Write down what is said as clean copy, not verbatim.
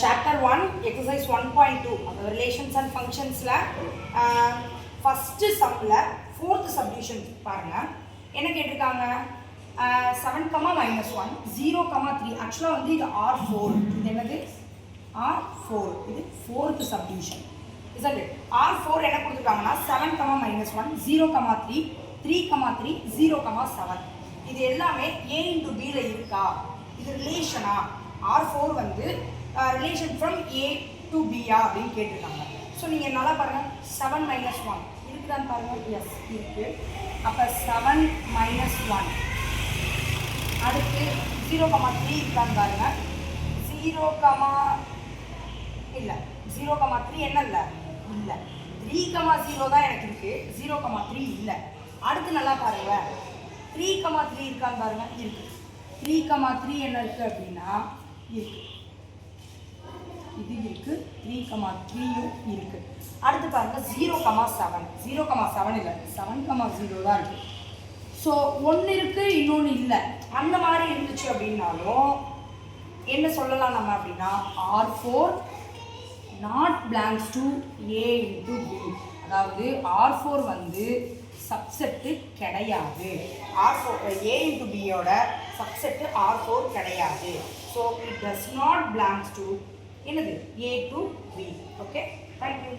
chapter 1 exercise 1.2 அந்த relations and ஃபங்க்ஷன்ஸில் first சம்மில் ஃபோர்த் சப்டிவிஷன் பாருங்க என்ன கேட்டிருக்காங்க 7, -1 0, 3 ஆக்சுவலாக வந்து இது R4 இது என்னது R4 இது fourth subdivision isn't it R4 என்ன கொடுத்துருக்காங்கன்னா 7, -1 0, 3 3, 0, 7 இது எல்லாமே A into Bல இருக்கா இது ரிலேஷனா R4 வந்து relation from A to B அப்படின்னு கேட்டிருக்காங்க ஸோ நீங்கள் நல்லா பாருங்கள் 7 - 1 இருக்குதான்னு பாருங்கள் எஸ் இருக்குது அப்போ 7 - 1 அடுத்து 0, 3 இருக்கான்னு பாருங்கள் 0, இல்லை 0, 3 என்ன இல்லை இல்லை 3, 0 தான் எனக்கு இருக்குது 0, 3 இல்லை அடுத்து நல்லா பாருங்கள் 3, 3 இருக்கான்னு பாருங்கள் இருக்குது 3, 3 என்ன இருக்குது அப்படின்னா இருக்குது இது இருக்குது 3, 3யும் இருக்குது அடுத்து பாருங்கள் 0, 7 0, 7 இல்லை 7, 0 தான் இருக்குது ஸோ ஒன்று இருக்குது இன்னொன்று இல்லை அந்த மாதிரி இருந்துச்சு அப்படின்னாலும் என்ன சொல்லலாம் நம்ம அப்படின்னா R4 not belongs to A into B அதாவது R4 வந்து சப்செட்டு கிடையாது R4 A into B யோட சப்செட்டு R4 கிடையாது so it does not belongs to என்னது A to B okay thank you